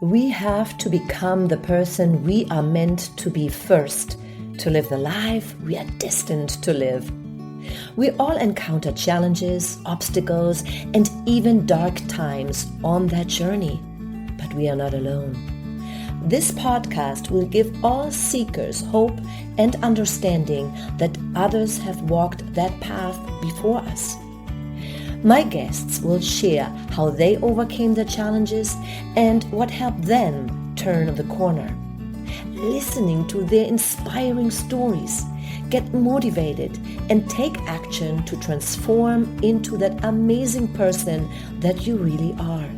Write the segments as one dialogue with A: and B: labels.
A: We have to become the person we are meant to be first, to live the life we are destined to live. We all encounter challenges, obstacles, and even dark times on that journey, but we are not alone. This podcast will give all seekers hope and understanding that others have walked that path before us. My guests will share how they overcame the challenges and what helped them turn the corner. Listening to their inspiring stories, get motivated and take action to transform into that amazing person that you really are.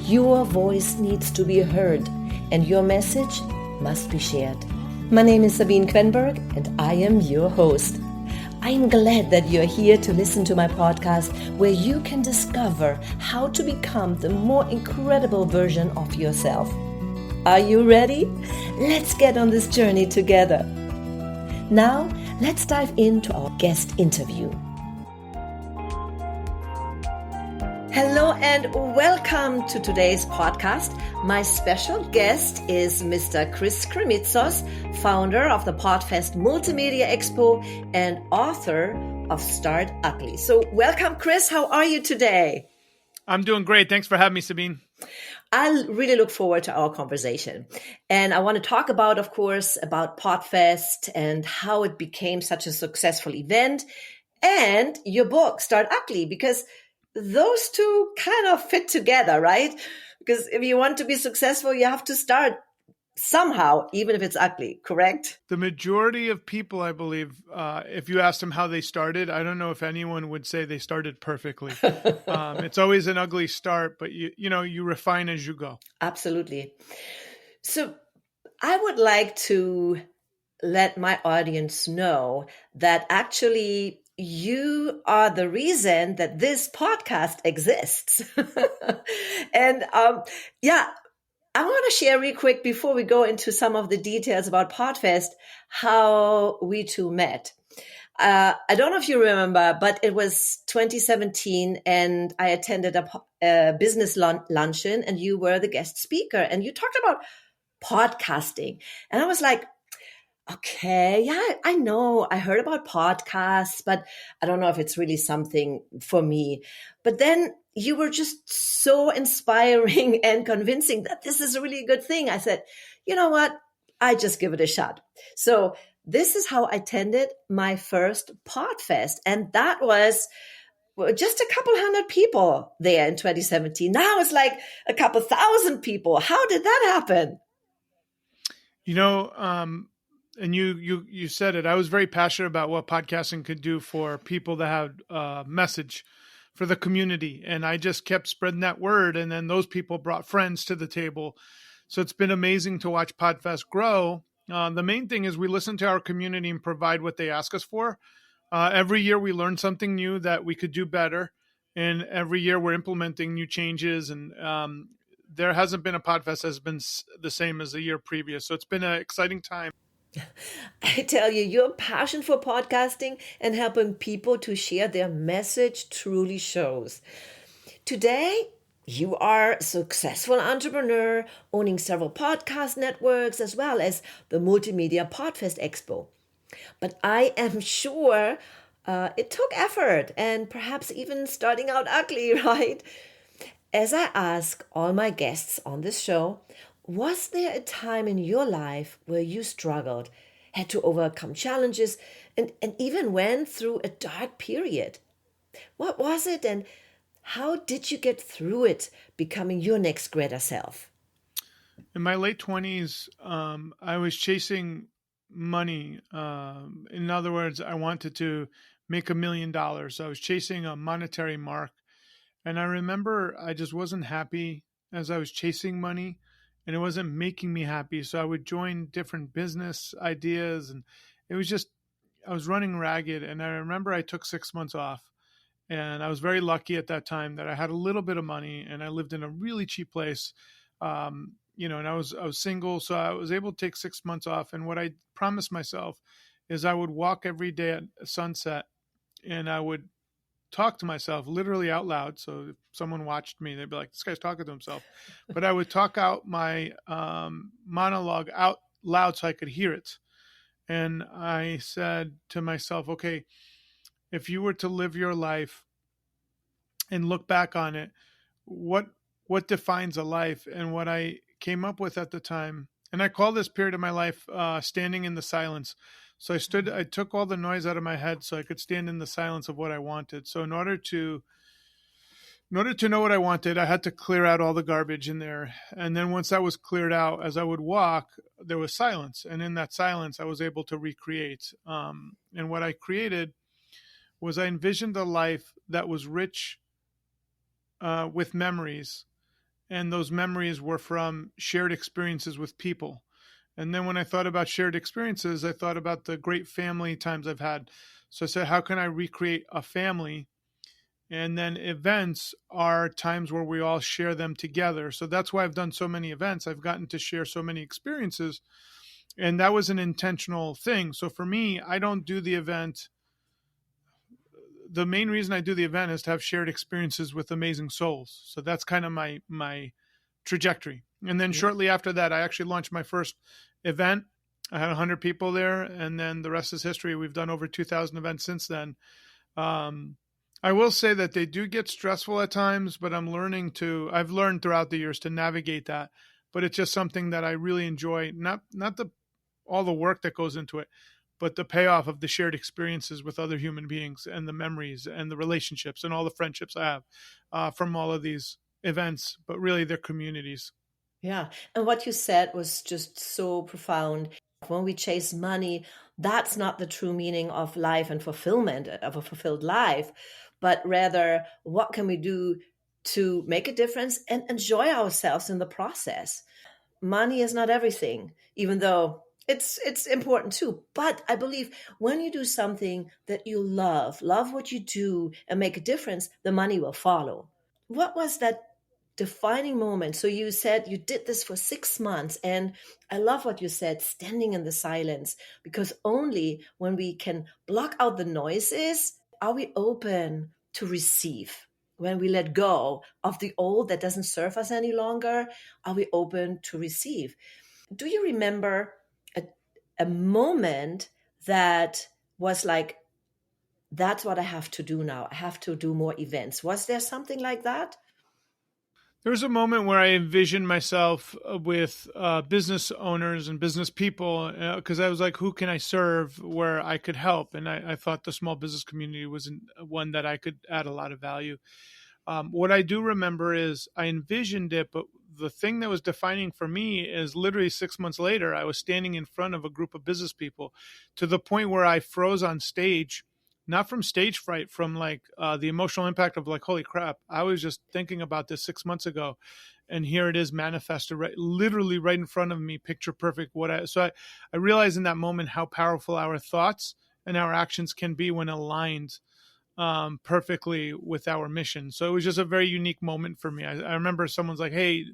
A: Your voice needs to be heard and your message must be shared. My name is Sabine Quenberg and I am your host. I'm glad that you're here to listen to my podcast where you can discover how to become the more incredible version of yourself. Are you ready? Let's get on this journey together. Now, let's dive into our guest interview. Hello and welcome to today's podcast. My special guest is Mr. Krimitsos, founder of the Podfest Multimedia Expo and author of Start Ugly. So welcome, Chris. How are you today?
B: I'm doing great. Thanks for having me, Sabine.
A: I really look forward to our conversation. And I want to talk about, of course, about Podfest and how it became such a successful event and your book, Start Ugly, because those two kind of fit together, right? Because if you want to be successful, you have to start somehow, even if it's ugly, correct?
B: The majority of people, I believe, if you asked them how they started, I don't know if anyone would say they started perfectly. It's always an ugly start, but you refine as you go.
A: Absolutely. So I would like to let my audience know that actually you are the reason that this podcast exists. And I want to share real quick before we go into some of the details about Podfest, how we two met. I don't know if you remember, but it was 2017 and I attended a business luncheon and you were the guest speaker and you talked about podcasting. And I was like, okay, yeah, I know. I heard about podcasts, but I don't know if it's really something for me. But then you were just so inspiring and convincing that this is a really good thing. I said, you know what? I just give it a shot. So this is how I attended my first Podfest. And that was just a couple hundred people there in 2017. Now it's like a couple thousand people. How did that happen?
B: And you said it. I was very passionate about what podcasting could do for people that had a message for the community. And I just kept spreading that word. And then those people brought friends to the table. So it's been amazing to watch Podfest grow. The main thing is we listen to our community and provide what they ask us for. Every year we learn something new that we could do better. And every year we're implementing new changes. And there hasn't been a Podfest that's been the same as the year previous. So it's been an exciting time.
A: I tell you, your passion for podcasting and helping people to share their message truly shows. Today, you are a successful entrepreneur, owning several podcast networks as well as the Multimedia Podfest Expo. But I am sure it took effort and perhaps even starting out ugly, right? As I ask all my guests on this show, was there a time in your life where you struggled, had to overcome challenges, and even went through a dark period? What was it, and how did you get through it, becoming your next greater self?
B: In my late 20s, I was chasing money. In other words, I wanted to make $1 million. So I was chasing a monetary mark. And I remember I just wasn't happy as I was chasing money. And it wasn't making me happy. So I would join different business ideas. And it was just, I was running ragged. And I remember I took 6 months off. And I was very lucky at that time that I had a little bit of money and I lived in a really cheap place. And I was single. So I was able to take 6 months off. And what I promised myself is I would walk every day at sunset and I would talk to myself literally out loud. So if someone watched me, they'd be like, this guy's talking to himself. But I would talk out my monologue out loud so I could hear it. And I said to myself, okay, if you were to live your life and look back on it, what defines a life? And what I came up with at the time, and I call this period of my life standing in the silence. So I took all the noise out of my head so I could stand in the silence of what I wanted. So in order to know what I wanted, I had to clear out all the garbage in there. And then once that was cleared out, as I would walk, there was silence. And in that silence, I was able to recreate. And what I created was I envisioned a life that was rich with memories. And those memories were from shared experiences with people. And then when I thought about shared experiences, I thought about the great family times I've had. So I said, how can I recreate a family? And then events are times where we all share them together. So that's why I've done so many events. I've gotten to share so many experiences. And that was an intentional thing. So for me, I don't do the event. The main reason I do the event is to have shared experiences with amazing souls. So that's kind of my trajectory. And then shortly after that, I actually launched my first event. I had 100 people there, and then the rest is history. We've done over 2,000 events since then. I will say that they do get stressful at times, but I've learned throughout the years to navigate that. But it's just something that I really enjoy, not all the work that goes into it, but the payoff of the shared experiences with other human beings and the memories and the relationships and all the friendships I have from all of these events, but really they're communities.
A: Yeah. And what you said was just so profound. When we chase money, that's not the true meaning of life and fulfillment of a fulfilled life, but rather what can we do to make a difference and enjoy ourselves in the process. Money is not everything, even though it's important too. But I believe when you do something that you love what you do and make a difference, the money will follow. What was that defining moment? So you said you did this for 6 months, and I love what you said, standing in the silence, because only when we can block out the noises are we open to receive. When we let go of the old that doesn't serve us any longer, are we open to receive? Do you remember a moment that was like, that's what I have to do now? I have to do more events. Was there something like that?
B: There was a moment where I envisioned myself with business owners and business people because I was like, who can I serve where I could help? And I thought the small business community was one that I could add a lot of value. What I do remember is I envisioned it, but the thing that was defining for me is literally 6 months later, I was standing in front of a group of business people to the point where I froze on stage, not from stage fright, from like the emotional impact of like, holy crap, I was just thinking about this 6 months ago. And here it is manifested literally right in front of me, picture perfect. I realized in that moment how powerful our thoughts and our actions can be when aligned perfectly with our mission. So it was just a very unique moment for me. I remember someone's like, "Hey,"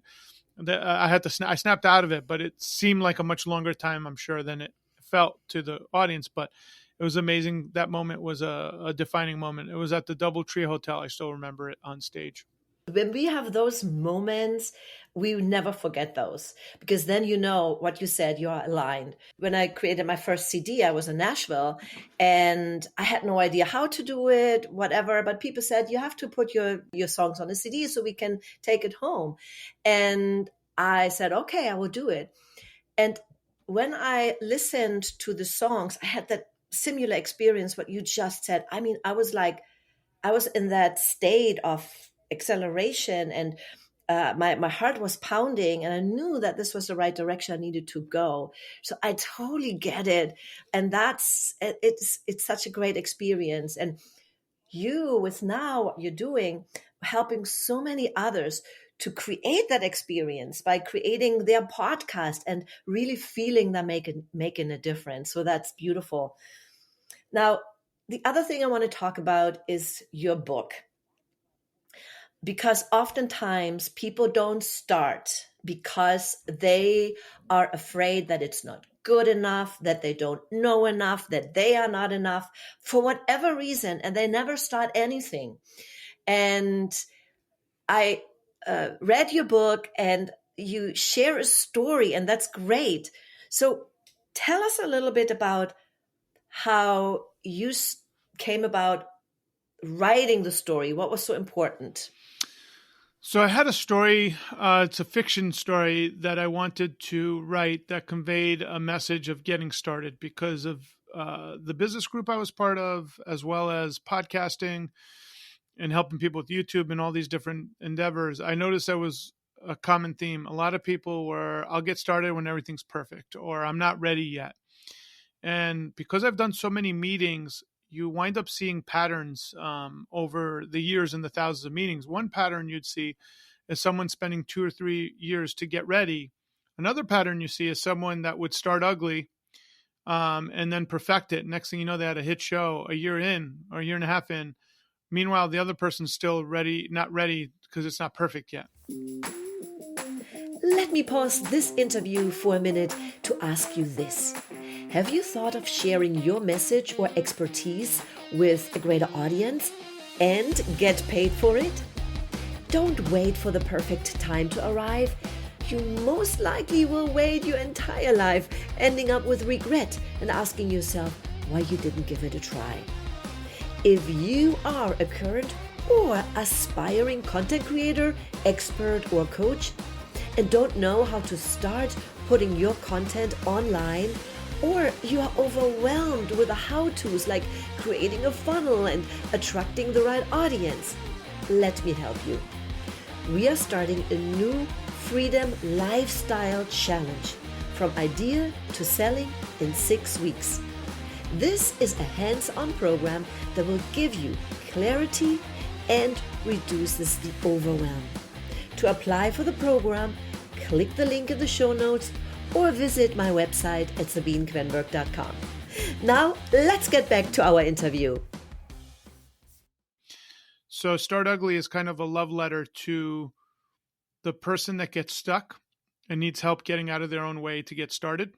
B: I snapped out of it, but it seemed like a much longer time, I'm sure, than it felt to the audience. But it was amazing. That moment was a defining moment. It was at the DoubleTree Hotel. I still remember it on stage.
A: When we have those moments, we never forget those, because then you know what you said, you are aligned. When I created my first CD, I was in Nashville and I had no idea how to do it, whatever. But people said, you have to put your songs on a CD so we can take it home. And I said, okay, I will do it. And when I listened to the songs, I had that similar experience, what you just said. I mean, I was in that state of acceleration, and my heart was pounding, and I knew that this was the right direction I needed to go. So I totally get it. And it's such a great experience. And you, with now what you're doing, helping so many others to create that experience by creating their podcast and really feeling they're making a difference. So that's beautiful. Now, the other thing I want to talk about is your book, because oftentimes people don't start because they are afraid that it's not good enough, that they don't know enough, that they are not enough for whatever reason, and they never start anything. And I read your book and you share a story, and that's great. So tell us a little bit about how you came about writing the story. What was so important?
B: So I had a story, it's a fiction story that I wanted to write that conveyed a message of getting started because of the business group I was part of, as well as podcasting and helping people with YouTube and all these different endeavors. I noticed there was a common theme. A lot of people were, I'll get started when everything's perfect, or I'm not ready yet. And because I've done so many meetings, you wind up seeing patterns over the years and the thousands of meetings. One pattern you'd see is someone spending 2 or 3 years to get ready. Another pattern you see is someone that would start ugly and then perfect it. Next thing you know, they had a hit show a year in or a year and a half in. Meanwhile, the other person's still not ready because it's not perfect yet.
A: Let me pause this interview for a minute to ask you this. Have you thought of sharing your message or expertise with a greater audience and get paid for it? Don't wait for the perfect time to arrive. You most likely will wait your entire life, ending up with regret and asking yourself why you didn't give it a try. If you are a current or aspiring content creator, expert, or coach, and don't know how to start putting your content online, or you are overwhelmed with the how-tos like creating a funnel and attracting the right audience, let me help you. We are starting a new Freedom Lifestyle Challenge, from idea to selling in 6 weeks. This is a hands-on program that will give you clarity and reduces the overwhelm. To apply for the program, click the link in the show notes or visit my website at sabinequenberg.com. Now, let's get back to our interview.
B: So Start Ugly is kind of a love letter to the person that gets stuck and needs help getting out of their own way to get started.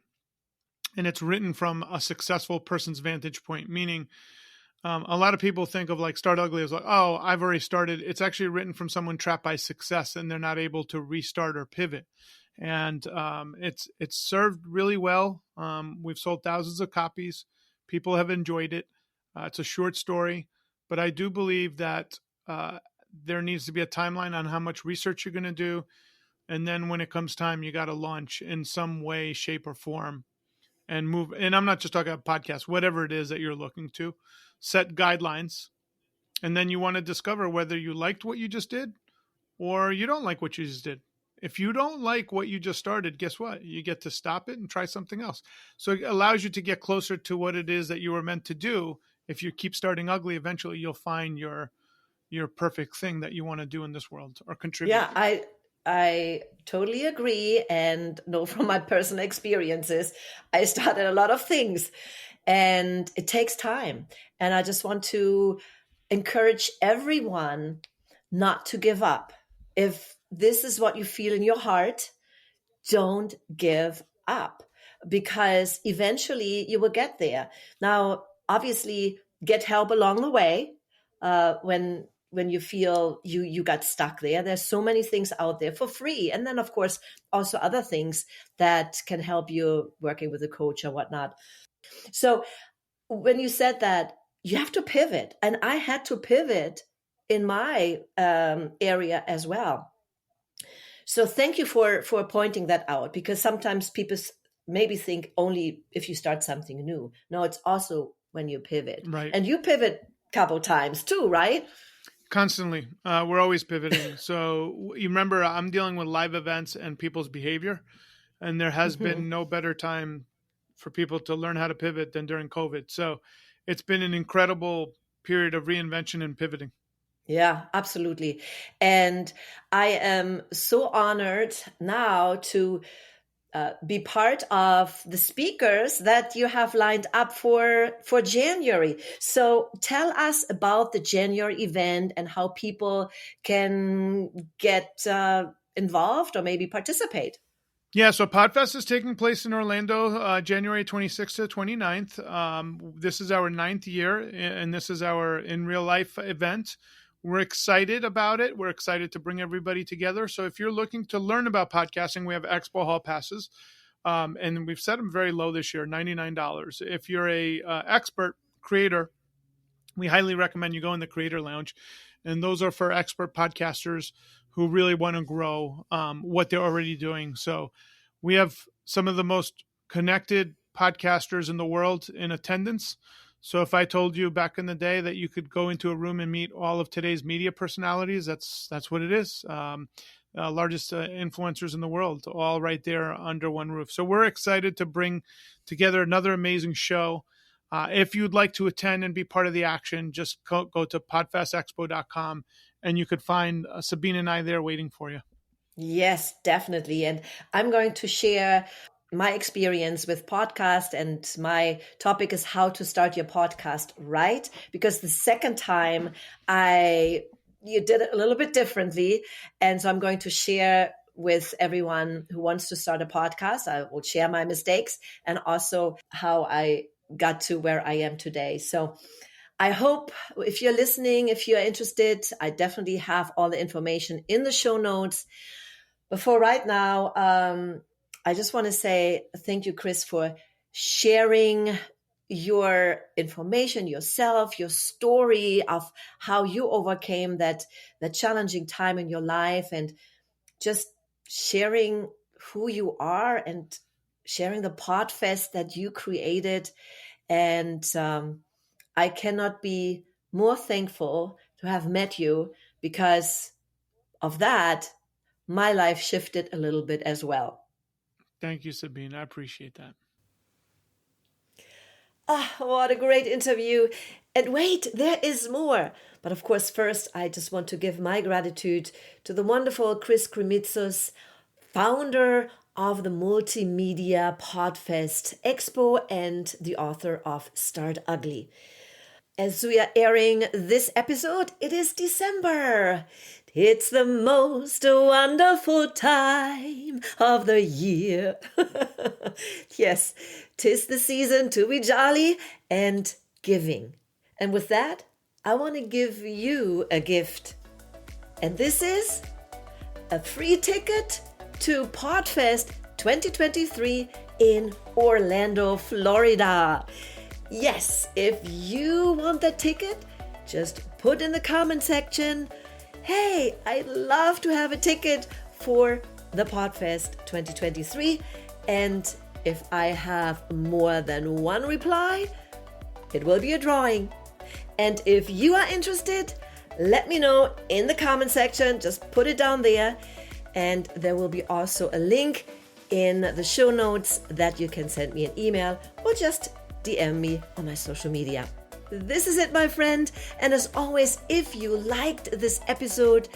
B: And it's written from a successful person's vantage point, meaning a lot of people think of like Start Ugly as like, oh, I've already started. It's actually written from someone trapped by success and they're not able to restart or pivot. And it's served really well. We've sold thousands of copies. People have enjoyed it. It's a short story, but I do believe that there needs to be a timeline on how much research you're going to do. And then when it comes time, you got to launch in some way, shape, or form and move. And I'm not just talking about podcasts, whatever it is that you're looking to set guidelines. And then you want to discover whether you liked what you just did or you don't like what you just did. If you don't like what you just started, guess what? You get to stop it and try something else. So it allows you to get closer to what it is that you were meant to do. If you keep starting ugly, eventually you'll find your perfect thing that you want to do in this world or contribute.
A: Yeah, I totally agree and know from my personal experiences. I started a lot of things and it takes time. And I just want to encourage everyone not to give up. If this is what you feel in your heart, don't give up, because eventually you will get there. Now, obviously, get help along the way when you feel you got stuck there. There's so many things out there for free. And then, of course, also other things that can help you working with a coach or whatnot. So when you said that, you have to pivot. And I had to pivot in my area as well. So thank you for pointing that out, because sometimes people maybe think only if you start something new. No, it's also when you pivot.
B: Right.
A: And you pivot a couple times too, right?
B: Constantly. We're always pivoting. So you remember, I'm dealing with live events and people's behavior. And there has been no better time for people to learn how to pivot than during COVID. So it's been an incredible period of reinvention and pivoting.
A: Yeah, absolutely. And I am so honored now to be part of the speakers that you have lined up for January. So tell us about the January event and how people can get involved or maybe participate.
B: Yeah, so Podfest is taking place in Orlando, January 26th to 29th. This is our 9th year, and this is our in real life event. We're excited about it. We're excited to bring everybody together. So if you're looking to learn about podcasting, we have Expo Hall passes, and we've set them very low this year, $99. If you're a expert creator, we highly recommend you go in the Creator Lounge, and those are for expert podcasters who really want to grow what they're already doing. So we have some of the most connected podcasters in the world in attendance. So if I told you back in the day that you could go into a room and meet all of today's media personalities, that's what it is. Largest influencers in the world, all right there under one roof. So we're excited to bring together another amazing show. If you'd like to attend and be part of the action, just go to podfestexpo.com and you could find Sabine and I there waiting for you.
A: Yes, definitely. And I'm going to share my experience with podcast, and my topic is how to start your podcast right. Because the second time you did it a little bit differently. And so I'm going to share with everyone who wants to start a podcast. I will share my mistakes and also how I got to where I am today. So I hope if you're listening, if you're interested, I definitely have all the information in the show notes. But for right now, I just want to say thank you, Chris, for sharing your information, yourself, your story of how you overcame that challenging time in your life, and just sharing who you are and sharing the Podfest that you created. And I cannot be more thankful to have met you, because of that, my life shifted a little bit as well.
B: Thank you, Sabine. I appreciate that.
A: What a great interview. And wait, there is more. But of course, first, I just want to give my gratitude to the wonderful Chris Krimitsos, founder of the Multimedia Podfest Expo and the author of Start Ugly. As we are airing this episode, it is December. It's the most wonderful time of the year. Yes, 'tis the season to be jolly and giving. And with that, I want to give you a gift. And this is a free ticket to Podfest 2023 in Orlando, Florida. Yes, if you want that ticket, just put in the comment section, hey, I'd love to have a ticket for the Podfest 2023. And if I have more than one reply, it will be a drawing. And if you are interested, let me know in the comment section. Just put it down there. And there will be also a link in the show notes that you can send me an email or just DM me on my social media. This is it, my friend. And as always, if you liked this episode,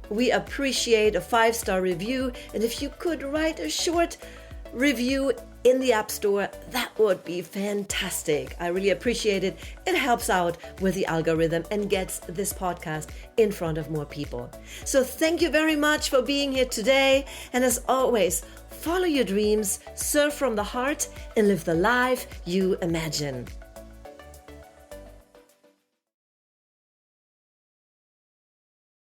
A: we appreciate a 5-star review. And if you could write a short review in the App Store, that would be fantastic. I really appreciate it. It helps out with the algorithm and gets this podcast in front of more people. So thank you very much for being here today. And as always, follow your dreams, serve from the heart, and live the life you imagine.